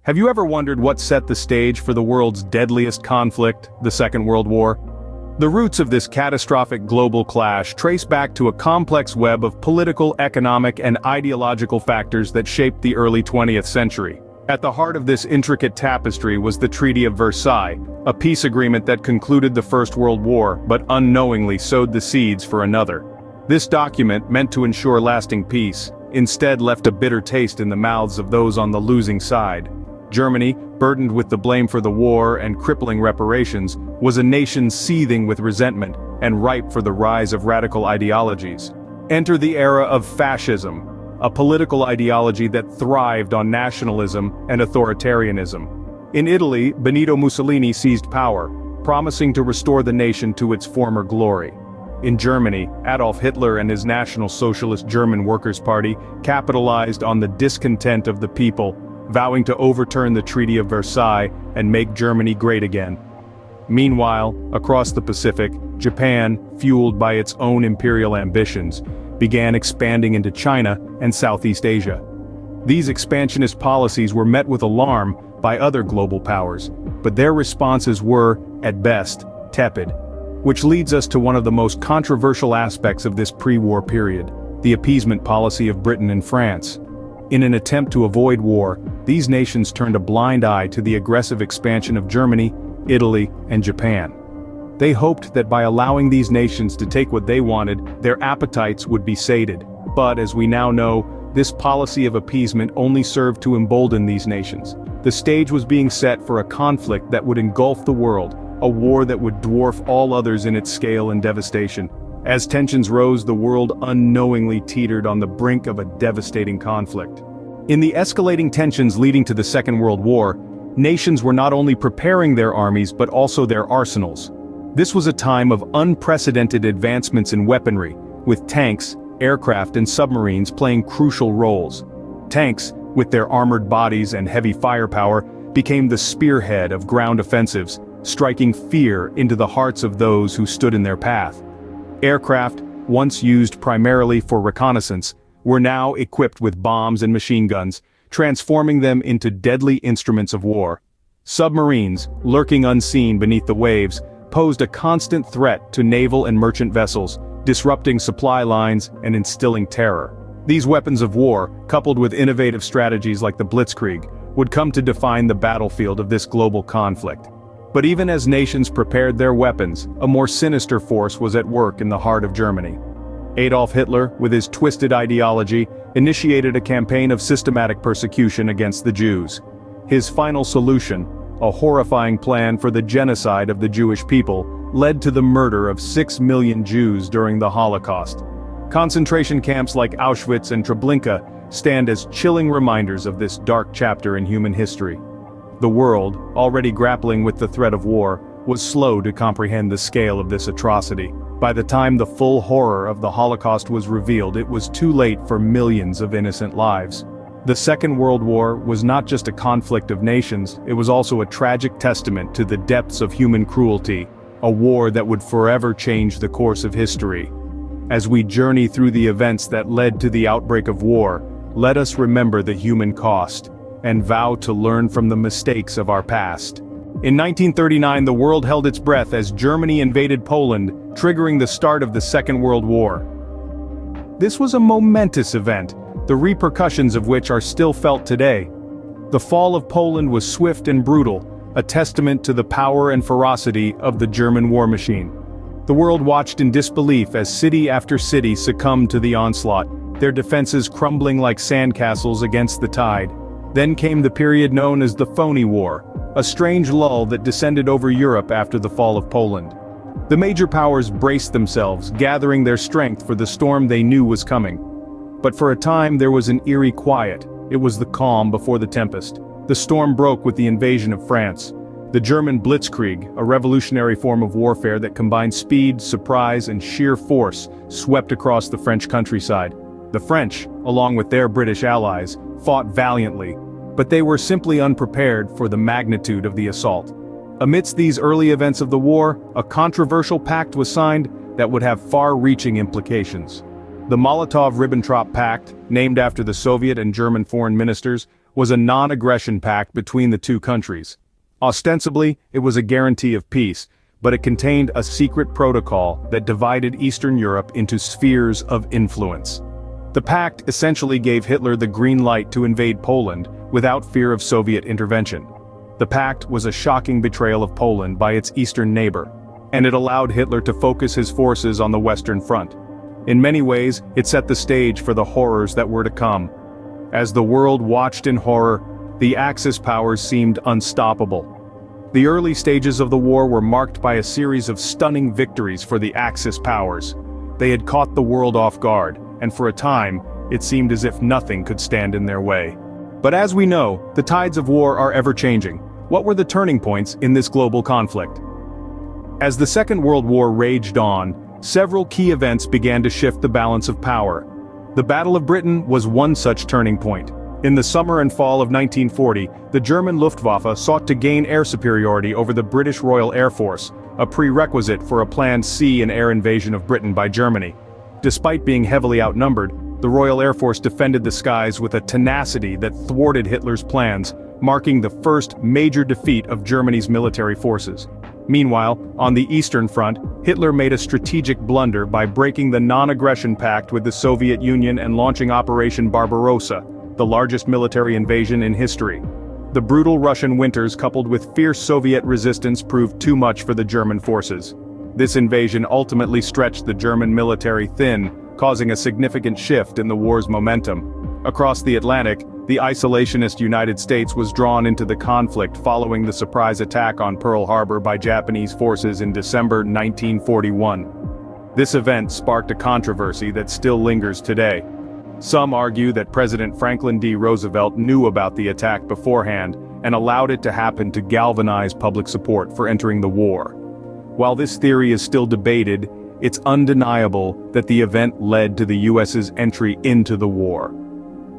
Have you ever wondered what set the stage for the world's deadliest conflict, the Second World War? The roots of this catastrophic global clash trace back to a complex web of political, economic, and ideological factors that shaped the early 20th century. At the heart of this intricate tapestry was the Treaty of Versailles, a peace agreement that concluded the First World War but unknowingly sowed the seeds for another. This document, meant to ensure lasting peace, instead left a bitter taste in the mouths of those on the losing side. Germany, burdened with the blame for the war and crippling reparations, was a nation seething with resentment and ripe for the rise of radical ideologies. Enter the era of fascism, a political ideology that thrived on nationalism and authoritarianism. In Italy, Benito Mussolini seized power, promising to restore the nation to its former glory. In Germany, Adolf Hitler and his National Socialist German Workers' Party capitalized on the discontent of the people, vowing to overturn the Treaty of Versailles and make Germany great again. Meanwhile, across the Pacific, Japan, fueled by its own imperial ambitions, began expanding into China and Southeast Asia. These expansionist policies were met with alarm by other global powers, but their responses were, at best, tepid. Which leads us to one of the most controversial aspects of this pre-war period, the appeasement policy of Britain and France. In an attempt to avoid war, these nations turned a blind eye to the aggressive expansion of Germany, Italy, and Japan. They hoped that by allowing these nations to take what they wanted, their appetites would be sated. But as we now know, this policy of appeasement only served to embolden these nations. The stage was being set for a conflict that would engulf the world, a war that would dwarf all others in its scale and devastation. As tensions rose, the world unknowingly teetered on the brink of a devastating conflict. In the escalating tensions leading to the Second World War, nations were not only preparing their armies but also their arsenals. This was a time of unprecedented advancements in weaponry, with tanks, aircraft, and submarines playing crucial roles. Tanks, with their armored bodies and heavy firepower, became the spearhead of ground offensives, striking fear into the hearts of those who stood in their path. Aircraft, once used primarily for reconnaissance, were now equipped with bombs and machine guns, transforming them into deadly instruments of war. Submarines, lurking unseen beneath the waves, posed a constant threat to naval and merchant vessels, disrupting supply lines and instilling terror. These weapons of war, coupled with innovative strategies like the Blitzkrieg, would come to define the battlefield of this global conflict. But even as nations prepared their weapons, a more sinister force was at work in the heart of Germany. Adolf Hitler, with his twisted ideology, initiated a campaign of systematic persecution against the Jews. His final solution, a horrifying plan for the genocide of the Jewish people, led to the murder of 6 million Jews during the Holocaust. Concentration camps like Auschwitz and Treblinka stand as chilling reminders of this dark chapter in human history. The world, already grappling with the threat of war, was slow to comprehend the scale of this atrocity. By the time the full horror of the Holocaust was revealed, it was too late for millions of innocent lives. The Second World War was not just a conflict of nations, it was also a tragic testament to the depths of human cruelty, a war that would forever change the course of history. As we journey through the events that led to the outbreak of war, let us remember the human cost, and vow to learn from the mistakes of our past. In 1939, the world held its breath as Germany invaded Poland, triggering the start of the Second World War. This was a momentous event, the repercussions of which are still felt today. The fall of Poland was swift and brutal, a testament to the power and ferocity of the German war machine. The world watched in disbelief as city after city succumbed to the onslaught, their defenses crumbling like sandcastles against the tide. Then came the period known as the Phony War, a strange lull that descended over Europe after the fall of Poland. The major powers braced themselves, gathering their strength for the storm they knew was coming. But for a time there was an eerie quiet. It was the calm before the tempest. The storm broke with the invasion of France. The German Blitzkrieg, a revolutionary form of warfare that combined speed, surprise, and sheer force, swept across the French countryside. The French, along with their British allies, fought valiantly, but they were simply unprepared for the magnitude of the assault. Amidst these early events of the war, a controversial pact was signed that would have far-reaching implications. The Molotov-Ribbentrop Pact, named after the Soviet and German foreign ministers, was a non-aggression pact between the two countries. Ostensibly, it was a guarantee of peace, but it contained a secret protocol that divided Eastern Europe into spheres of influence. The pact essentially gave Hitler the green light to invade Poland without fear of Soviet intervention. The pact was a shocking betrayal of Poland by its eastern neighbor, and it allowed Hitler to focus his forces on the Western Front. In many ways, it set the stage for the horrors that were to come. As the world watched in horror, the Axis powers seemed unstoppable. The early stages of the war were marked by a series of stunning victories for the Axis powers. They had caught the world off guard, and for a time, it seemed as if nothing could stand in their way. But as we know, the tides of war are ever-changing. What were the turning points in this global conflict? As the Second World War raged on, several key events began to shift the balance of power. The Battle of Britain was one such turning point. In the summer and fall of 1940, the German Luftwaffe sought to gain air superiority over the British Royal Air Force, a prerequisite for a planned sea and air invasion of Britain by Germany. Despite being heavily outnumbered, the Royal Air Force defended the skies with a tenacity that thwarted Hitler's plans, marking the first major defeat of Germany's military forces. Meanwhile, on the Eastern Front, Hitler made a strategic blunder by breaking the non-aggression pact with the Soviet Union and launching Operation Barbarossa, the largest military invasion in history. The brutal Russian winters coupled with fierce Soviet resistance proved too much for the German forces. This invasion ultimately stretched the German military thin, causing a significant shift in the war's momentum. Across the Atlantic, the isolationist United States was drawn into the conflict following the surprise attack on Pearl Harbor by Japanese forces in December 1941. This event sparked a controversy that still lingers today. Some argue that President Franklin D. Roosevelt knew about the attack beforehand and allowed it to happen to galvanize public support for entering the war. While this theory is still debated, it's undeniable that the event led to the US's entry into the war.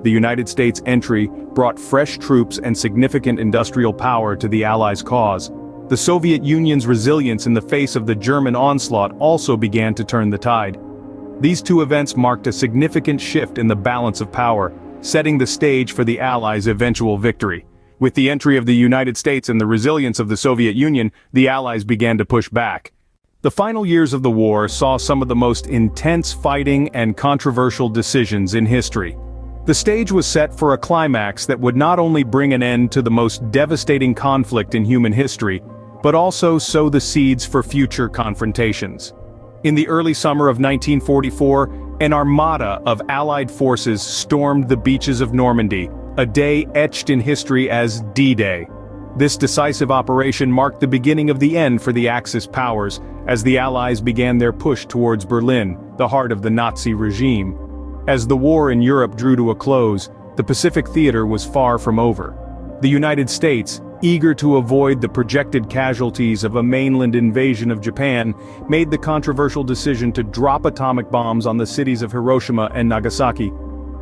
The United States' entry brought fresh troops and significant industrial power to the Allies' cause. The Soviet Union's resilience in the face of the German onslaught also began to turn the tide. These two events marked a significant shift in the balance of power, setting the stage for the Allies' eventual victory. With the entry of the United States and the resilience of the Soviet Union, the Allies began to push back. The final years of the war saw some of the most intense fighting and controversial decisions in history. The stage was set for a climax that would not only bring an end to the most devastating conflict in human history, but also sow the seeds for future confrontations. In the early summer of 1944, an armada of Allied forces stormed the beaches of Normandy, a day etched in history as D-Day. This decisive operation marked the beginning of the end for the Axis powers, as the Allies began their push towards Berlin, the heart of the Nazi regime. As the war in Europe drew to a close, the Pacific theater was far from over. The United States, eager to avoid the projected casualties of a mainland invasion of Japan, made the controversial decision to drop atomic bombs on the cities of Hiroshima and Nagasaki.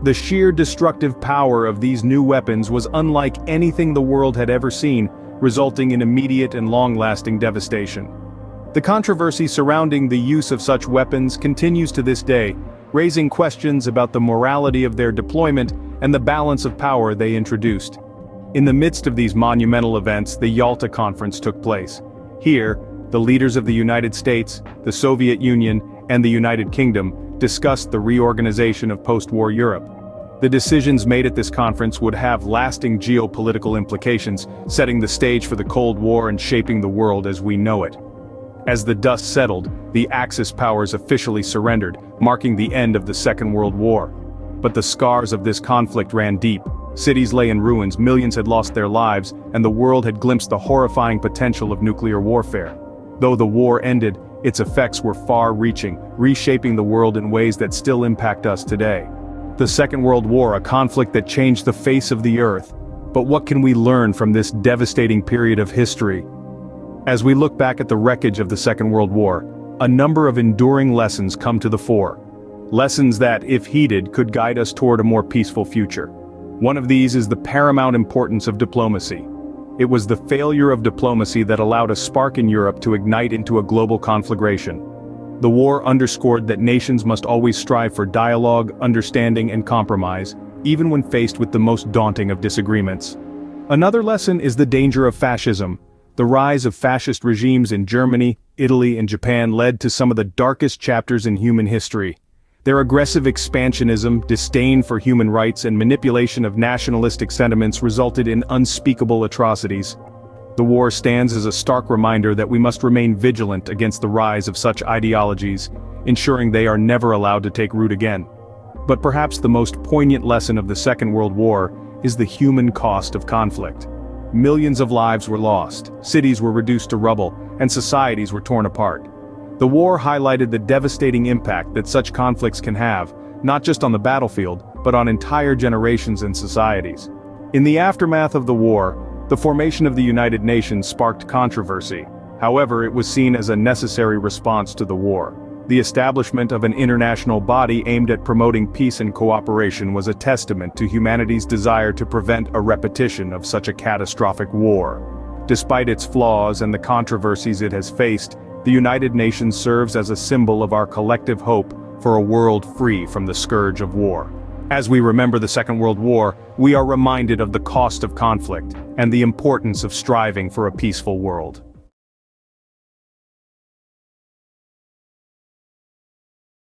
The sheer destructive power of these new weapons was unlike anything the world had ever seen, resulting in immediate and long-lasting devastation. The controversy surrounding the use of such weapons continues to this day, raising questions about the morality of their deployment and the balance of power they introduced. In the midst of these monumental events, the Yalta Conference took place. Here, the leaders of the United States, the Soviet Union, and the United Kingdom discussed the reorganization of post-war Europe. The decisions made at this conference would have lasting geopolitical implications, setting the stage for the Cold War and shaping the world as we know it. As the dust settled, the Axis powers officially surrendered, marking the end of the Second World War. But the scars of this conflict ran deep. Cities lay in ruins, millions had lost their lives, and the world had glimpsed the horrifying potential of nuclear warfare. Though the war ended, its effects were far-reaching, reshaping the world in ways that still impact us today. The Second World War, a conflict that changed the face of the earth. But what can we learn from this devastating period of history? As we look back at the wreckage of the Second World War, a number of enduring lessons come to the fore. Lessons that, if heeded, could guide us toward a more peaceful future. One of these is the paramount importance of diplomacy. It was the failure of diplomacy that allowed a spark in Europe to ignite into a global conflagration. The war underscored that nations must always strive for dialogue, understanding, and compromise, even when faced with the most daunting of disagreements. Another lesson is the danger of fascism. The rise of fascist regimes in Germany, Italy, and Japan led to some of the darkest chapters in human history. Their aggressive expansionism, disdain for human rights, and manipulation of nationalistic sentiments resulted in unspeakable atrocities. The war stands as a stark reminder that we must remain vigilant against the rise of such ideologies, ensuring they are never allowed to take root again. But perhaps the most poignant lesson of the Second World War is the human cost of conflict. Millions of lives were lost, cities were reduced to rubble, and societies were torn apart. The war highlighted the devastating impact that such conflicts can have, not just on the battlefield, but on entire generations and societies. In the aftermath of the war, the formation of the United Nations sparked controversy. However, it was seen as a necessary response to the war. The establishment of an international body aimed at promoting peace and cooperation was a testament to humanity's desire to prevent a repetition of such a catastrophic war. Despite its flaws and the controversies it has faced, the United Nations serves as a symbol of our collective hope for a world free from the scourge of war. As we remember the Second World War, we are reminded of the cost of conflict and the importance of striving for a peaceful world.